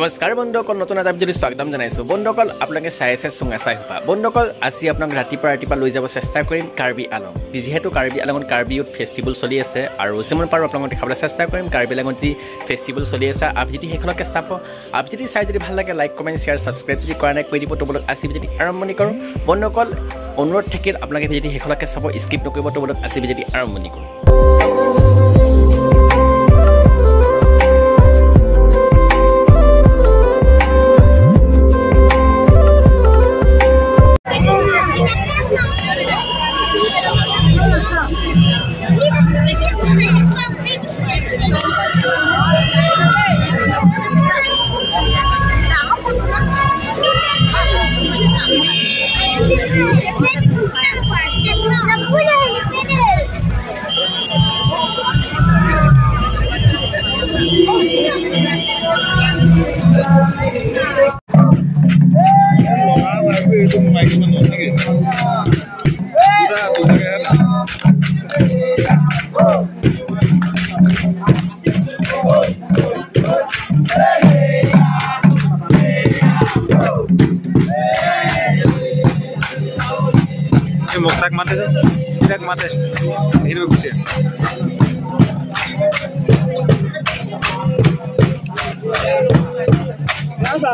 নমস্কাৰ বন্ধুসকল, নতুন এটা ভিডিঅ'ত স্বাগতম জনাইছোঁ। বন্ধুসকল, আপোনালোকে চাই আছে চুঙাচাই হোপা। বন্ধুসকল, আজি আপোনাক ৰাতিপুৱা লৈ যাব চেষ্টা কৰিম কাৰ্বি আলং। যিহেতু কাৰ্বি আলঙত কাৰ্বি ইউথ ফেষ্টিভেল চলি আছে আৰু যিমান পাৰোঁ আপোনালোকক দেখাবলৈ চেষ্টা কৰিম কাৰ্বি আলঙত যি ফেষ্টিভেল চলি আছে। আপুনি যদি সেইখনকে চাব, আপুনি যদি চাই যদি ভাল লাগে লাইক কমেণ্ট শ্বেয়াৰ ছাবস্ক্ৰাইব যদি কৰা নাই কৰি দিব। তো বলক আজি ভিডিঅ'টি আৰম্ভণি কৰোঁ। বন্ধুসকল, অনুৰোধ থাকিল আপোনালোকে যদি সেইখনকে চাব স্কিপ নকৰিব। তো বলক আজি ভিডিঅ'টি আৰম্ভণি কৰোঁ। Moktak mate tuh, tidak mate, ini bagus ya. Biasa.